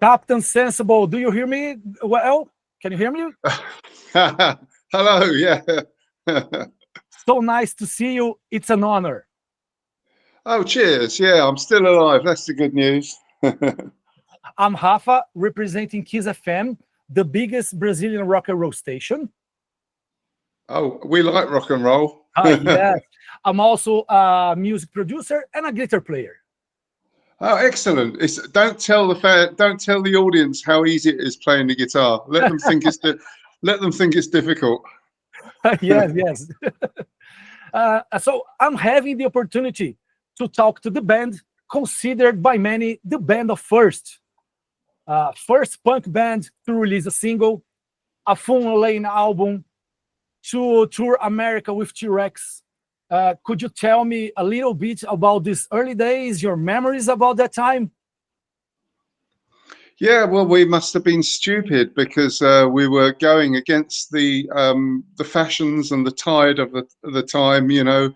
Captain Sensible, do you hear me well? Can you hear me? Hello, yeah. So nice to see you. It's an honor. Oh, cheers. Yeah, I'm still alive. That's the good news. I'm Rafa, representing Kiss FM, the biggest Brazilian rock and roll station. Oh, we like rock and roll. Yes. I'm also a music producer and a guitar player. Oh, excellent! Don't tell the audience how easy it is playing the guitar. Let them think it's difficult. Yes, yes. So I'm having the opportunity to talk to the band considered by many the band of first punk band to release a single, a full-length album, to tour America with T-Rex. Could you tell me a little bit about these early days, your memories about that time? Yeah, well, we must have been stupid because we were going against the fashions and the tide of the time. You know,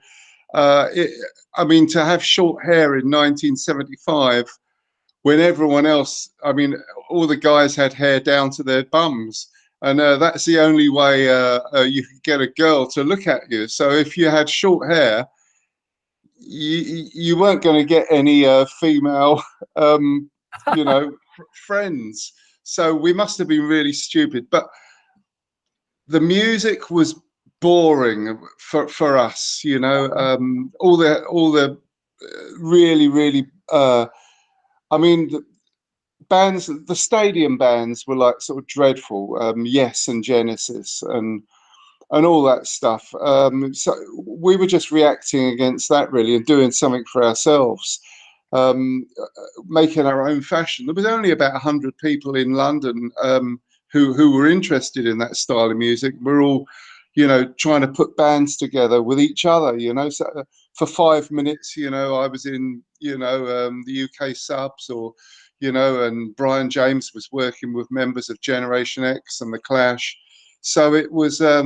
I mean, to have short hair in 1975, when everyone else, I mean, all the guys had hair down to their bums. And that's the only way you could get a girl to look at you. So if you had short hair, you weren't going to get any female, you know, friends. So we must have been really stupid. But the music was boring for us, you know. All the really, I mean. Bands, the stadium bands were like sort of dreadful. Yes, and Genesis and all that stuff. So we were just reacting against that really and doing something for ourselves, making our own fashion. There was only about 100 people in London who were interested in that style of music. We're all, you know, trying to put bands together with each other. You know, so for 5 minutes, you know, I was in, you know, the UK Subs or. You know, and Brian James was working with members of Generation X and The Clash. So it was a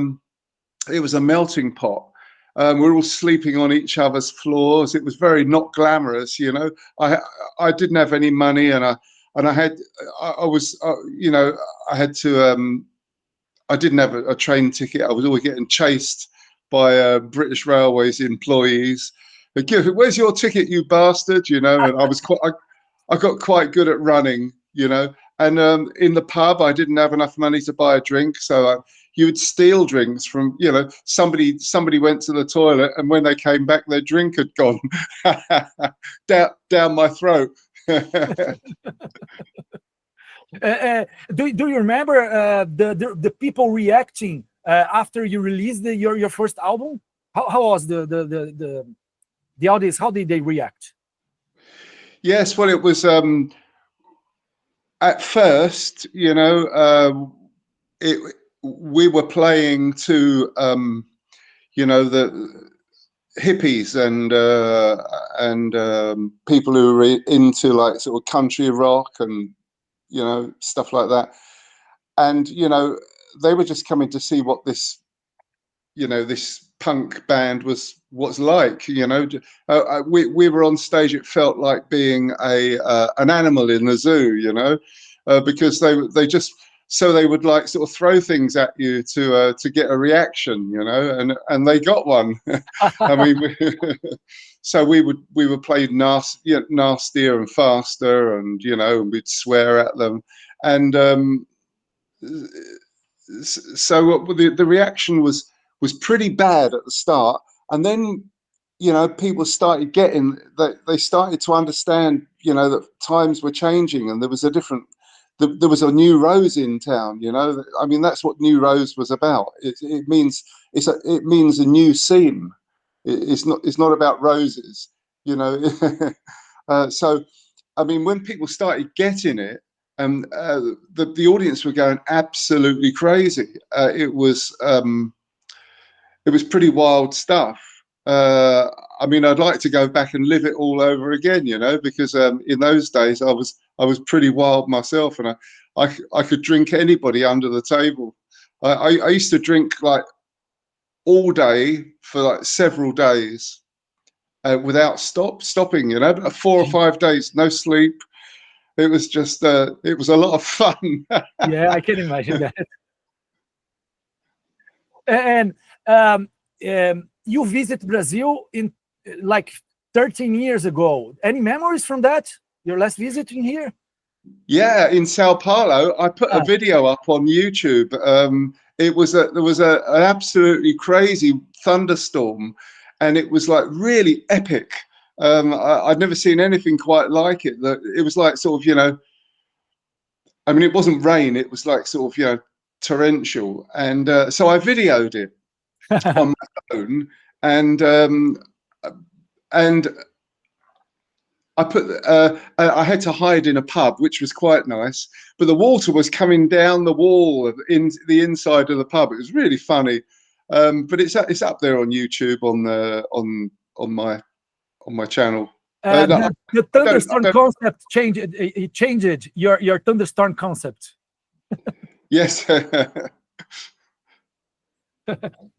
melting pot. We're all sleeping on each other's floors. It was very not glamorous, you know. I didn't have any money, and I was you know, I had to I didn't have a train ticket. I was always getting chased by British Railways employees. Where's your ticket, you bastard? You know, and I got quite good at running, you know, and in the pub, I didn't have enough money to buy a drink. So you would steal drinks from, you know, somebody went to the toilet and when they came back, their drink had gone down my throat. Do you remember the people reacting after you released your first album? How was the audience? How did they react? Yes, well, it was at first, you know, we were playing to, you know, the hippies and people who were into like sort of country rock and, you know, stuff like that. And, you know, they were just coming to see what this, you know, this punk band what's like, you know. We were on stage. It felt like being an animal in the zoo, you know, because they just so they would like sort of throw things at you to get a reaction, you know, and they got one. I mean, so we would play nastier and faster, and you know, we'd swear at them, and so the reaction was pretty bad at the start, and then, you know, people started getting that they started to understand, you know, that times were changing and there was there was a new rose in town, you know. I mean, that's what New Rose was about. It means a new scene. It's not about roses, you know. So, I mean, when people started getting it, the audience were going absolutely crazy. It was pretty wild stuff. I mean, I'd like to go back and live it all over again, you know, because in those days I was pretty wild myself, and I could drink anybody under the table. I used to drink like all day for like several days without stopping, you know, 4 or 5 days, no sleep. it was just it was a lot of fun. Yeah, I can imagine that. And you visit Brazil in like 13 years ago. Any memories from that? Your last visit in here? Yeah, in Sao Paulo, I put a video up on YouTube. There was an absolutely crazy thunderstorm, and it was like really epic. I'd never seen anything quite like it. It was like sort of, you know, I mean, it wasn't rain. It was like sort of, you know, torrential. And so I videoed it on my phone, and I had to hide in a pub, which was quite nice. But the water was coming down the wall in the inside of the pub. It was really funny. But it's up there on YouTube on my channel. The thunderstorm concept changed. It changed your thunderstorm concept. Yes.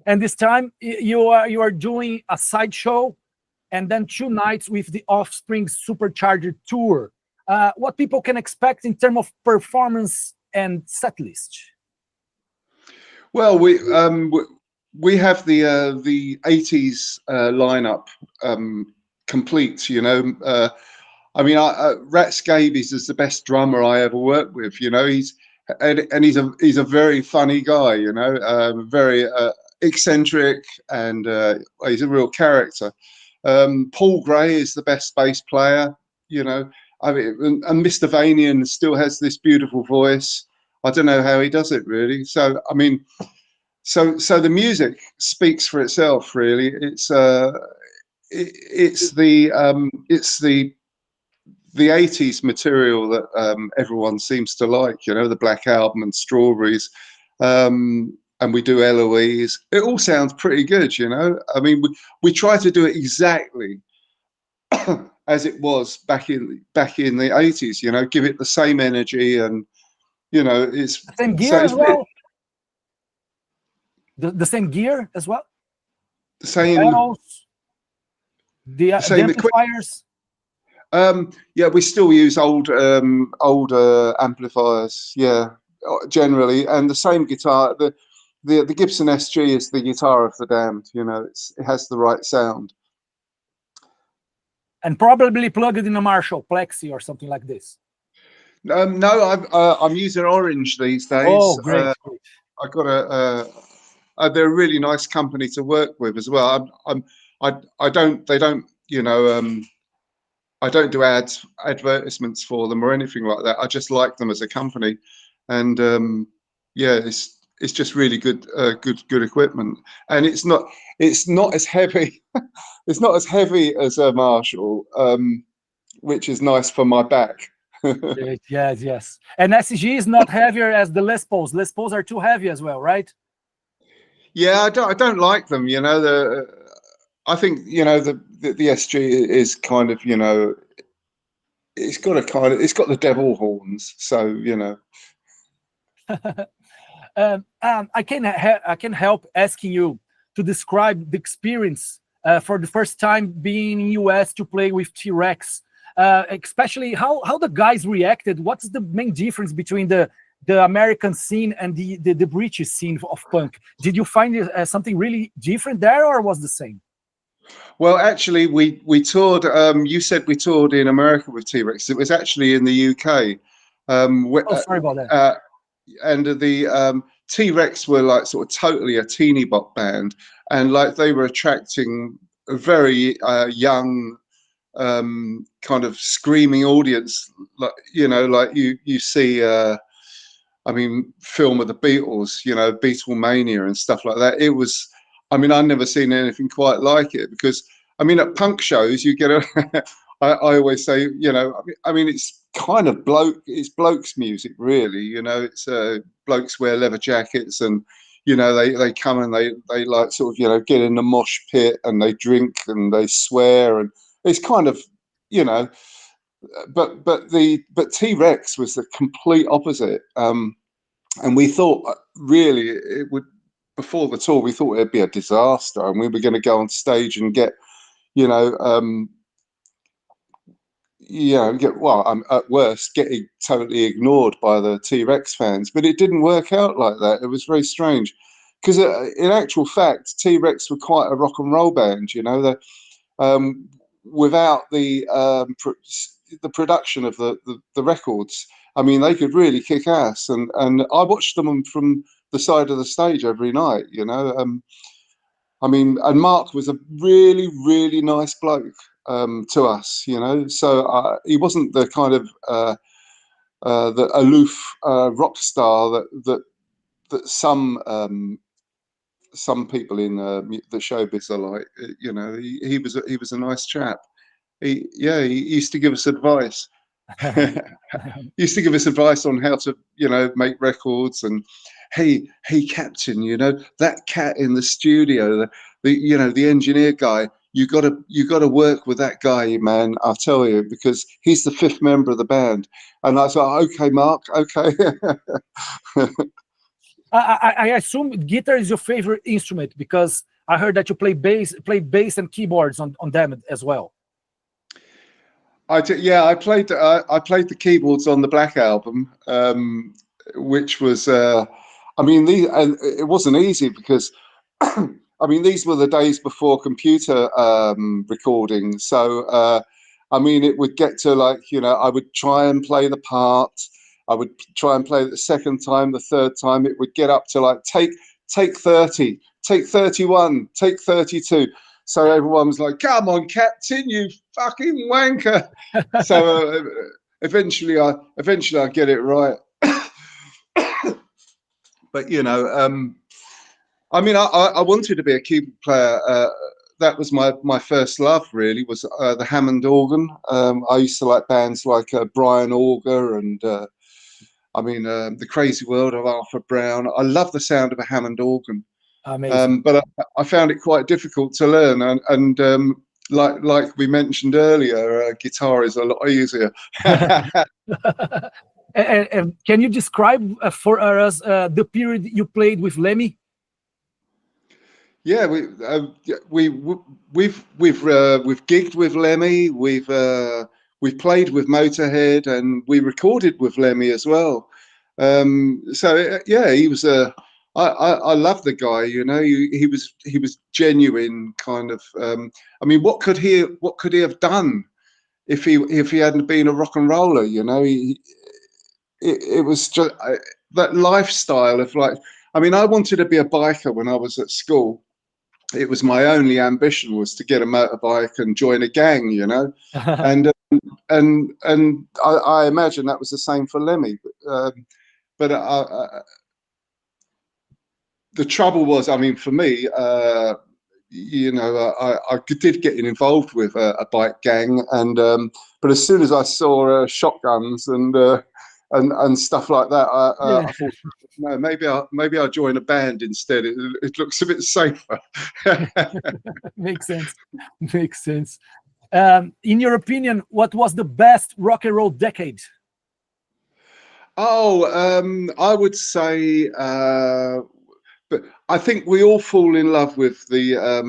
And this time you are doing a sideshow, and then 2 nights with the Offspring Supercharger tour. What people can expect in terms of performance and set list? Well, we have the 80s lineup complete. You know, I mean, Rat Scabies is the best drummer I ever worked with. You know, he's a very funny guy. You know, very eccentric, and he's a real character. Paul Gray is the best bass player. You know, I mean, and Mr. Vanian still has this beautiful voice. I don't know how he does it, really. So, I mean, so the music speaks for itself, really. It's the 80s material that everyone seems to like, you know, the Black Album and Strawberries, and we do Eloise. It all sounds pretty good, you know. I mean, we try to do it exactly as it was back in the 80s, you know, give it the same energy, and you know, it's the same gear as well. The same gear as well. The same pedals, the amplifiers. Yeah, we still use old amplifiers. Yeah, generally, and the same guitar. The Gibson SG is the guitar of the Damned. You know, it has the right sound. And probably plugged in a Marshall Plexi or something like this. No, I'm using Orange these days. Oh, great! I got they're a really nice company to work with as well. They don't, you know, I don't do advertisements for them or anything like that. I just like them as a company, and yeah, it's just really good equipment, and it's not as heavy. It's not as heavy as a Marshall, which is nice for my back. Yes. And SG is not heavier as the Les Pauls. Les Pauls are too heavy as well, right? Yeah, I don't like them. You know, I think, you know, the SG is kind of, you know, it's got the devil horns, so you know. I can help asking you to describe the experience for the first time being in US to play with T-Rex, especially how the guys reacted. What's the main difference between the American scene and the British scene of punk? Did you find something really different there, or was the same? Well, actually, we toured. You said we toured in America with T-Rex. It was actually in the UK. Sorry about that. And the T-Rex were like sort of totally a teeny bop band, and like they were attracting a very young kind of screaming audience, like, you know, like you see I mean, film of the Beatles, you know, Beatlemania and stuff like that. It was, I mean, I've never seen anything quite like it, because I mean, at punk shows you get I always say, you know, I mean, it's kind of blokes music, really. You know, it's blokes wear leather jackets, and you know, they come and they like sort of, you know, get in the mosh pit and they drink and they swear, and it's kind of, you know, but T-Rex was the complete opposite. And we thought really it would, before the tour, we thought it'd be a disaster, and we were going to go on stage and get, you know, I'm at worst getting totally ignored by the T-Rex fans, but it didn't work out like that. It was very strange because in actual fact, T-Rex were quite a rock and roll band, you know. Without the production of the records, I mean, they could really kick ass, and I watched them from the side of the stage every night, you know. I mean, and Mark was a really, really nice bloke to us, you know. So he wasn't the kind of the aloof rock star that some people in the showbiz are like. You know, he was a nice chap. He used to give us advice. He used to give us advice on how to, you know, make records. And hey captain, you know, that cat in the studio, the engineer guy, you got to work with that guy, man, I'll tell you, because he's the fifth member of the band. And I thought, okay, Mark, okay. I assume guitar is your favorite instrument, because I heard that you play bass and keyboards on them as well. I played the keyboards on the Black album, which was, I mean, it wasn't easy because, I mean, these were the days before computer recording. So, I mean, it would get to, like, you know, I would try and play the part. I would try and play it the second time, the third time. It would get up to like take 30, take 31, take 32. So everyone was like, "Come on, Captain, you fucking wanker!" So eventually I get it right. But you know, I mean, I wanted to be a keyboard player. That was my first love, really, was the Hammond organ. I used to like bands like Brian Auger and I mean, The Crazy World of Arthur Brown. I love the sound of a Hammond organ. Amazing. But I found it quite difficult to learn, and like we mentioned earlier, guitar is a lot easier. And can you describe for us the period you played with LEMMY? Yeah, we've gigged with LEMMY. We've played with Motorhead, and we recorded with LEMMY as well. So yeah, he was I love the guy. You know, he was genuine, kind of. I mean, what could he have done if he hadn't been a rock and roller? You know, it was just that lifestyle of, like, I mean, I wanted to be a biker when I was at school. It was my only ambition, was to get a motorbike and join a gang, you know. And I imagine that was the same for LEMMY. But the trouble was, I mean, for me, you know, I did get involved with a bike gang, and but as soon as I saw shotguns and stuff like that, I thought, no, maybe I'll join a band instead. It looks a bit safer. Makes sense. Makes sense. In your opinion, what was the best rock and roll decade? Oh, I would say, but I think we all fall in love with the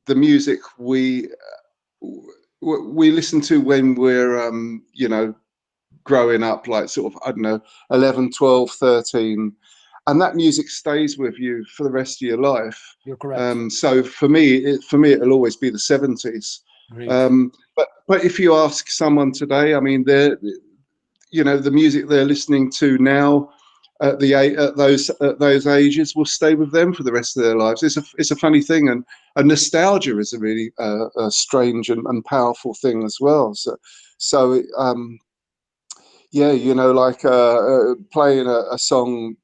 music we listen to when we're you know, growing up, like sort of, I don't know, 11, 12, 13, and that music stays with you for the rest of your life. You're correct. So for me, it'll always be the 70s. But if you ask someone today, I mean, you know, the music they're listening to now at those ages will stay with them for the rest of their lives. It's a funny thing, and nostalgia is a really strange and powerful thing as well. So yeah, you know, like playing a song,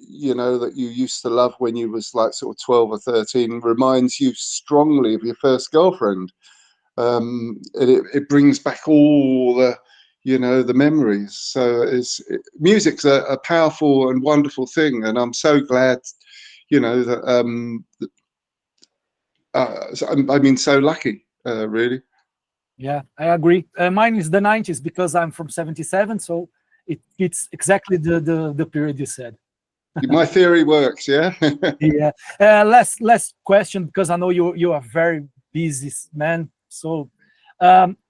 you know, that you used to love when you was like sort of 12 or 13 reminds you strongly of your first girlfriend. It brings back all the, you know, the memories. So music's a powerful and wonderful thing, and I'm so glad, you know, that I mean, so lucky, really. Yeah, I agree. Mine is the 90s, because I'm from 77, so it's exactly the period you said. My theory works, yeah. Yeah. Last question, because I know you are very busy man. So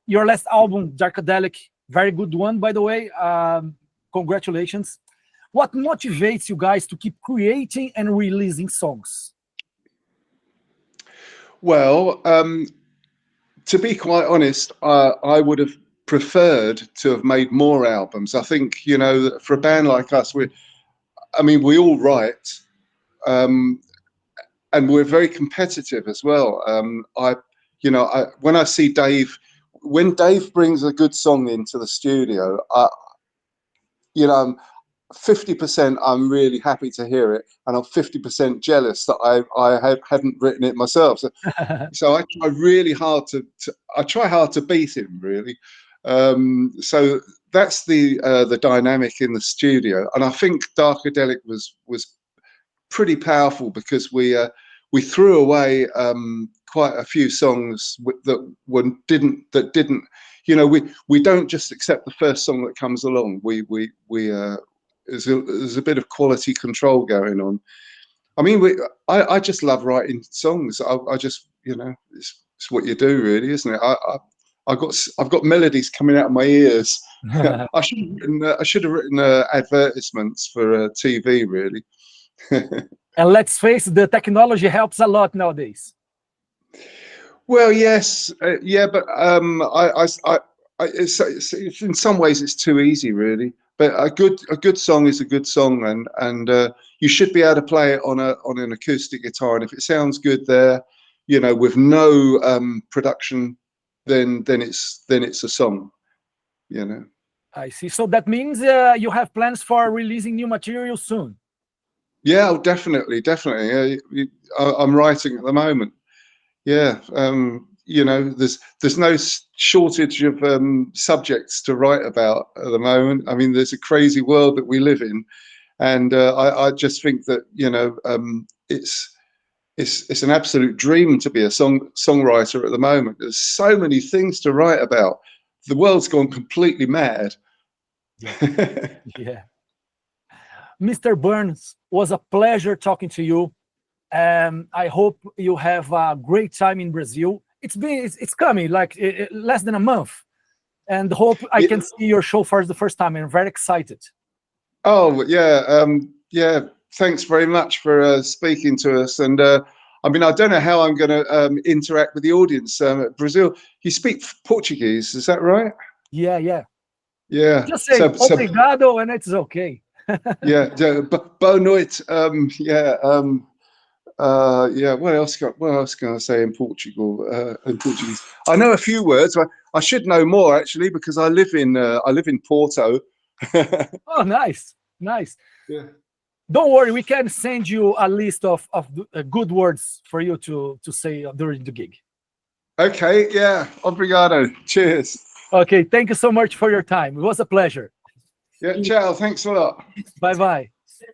Your last album, Darkadelic, very good one, by the way. Congratulations. What motivates you guys to keep creating and releasing songs? Well, to be quite honest, I would have preferred to have made more albums. I think, you know, for a band like us, we all write, and we're very competitive as well. When I see Dave, when Dave brings a good song into the studio, 50% I'm really happy to hear it, and I'm 50% jealous that I haven't written it myself. So I try really hard to beat him, really. So that's the dynamic in the studio, and I think Darkadelic was pretty powerful because we threw away quite a few songs that didn't. You know, we don't just accept the first song that comes along. There's a bit of quality control going on. I mean, I just love writing songs. I just, you know, it's what you do, really, isn't it? I've got melodies coming out of my ears. I should have written advertisements for TV, really. And let's face it, the technology helps a lot nowadays. Well, yes, yeah, but it's in some ways it's too easy, really. But a good song is a good song, and you should be able to play it on an acoustic guitar, and if it sounds good there, you know, with no production, then it's a song, you know. I see. So that means you have plans for releasing new material soon. Yeah, definitely. I'm writing at the moment. Yeah, you know, there's no shortage of subjects to write about at the moment. I mean, there's a crazy world that we live in, and I just think that, you know, it's an absolute dream to be a songwriter at the moment. There's so many things to write about. The world's gone completely mad. Yeah. Mr. Burns, was a pleasure talking to you. I hope you have a great time in Brazil. It's coming like less than a month, and hope I can see your show for the first time. I'm very excited. Oh yeah, yeah. Thanks very much for speaking to us. And I mean, I don't know how I'm going to interact with the audience. Brazil, you speak Portuguese, is that right? Yeah. Just say obrigado and it's okay. Yeah, boa noite. What else can I say in Portugal? In Portuguese, I know a few words. I should know more, actually, because I live in Porto. Oh, nice. Yeah. Don't worry, we can send you a list of good words for you to say during the gig. Okay. Yeah. Obrigado. Cheers. Okay. Thank you so much for your time. It was a pleasure. Yeah. Ciao. Thanks a lot. Bye.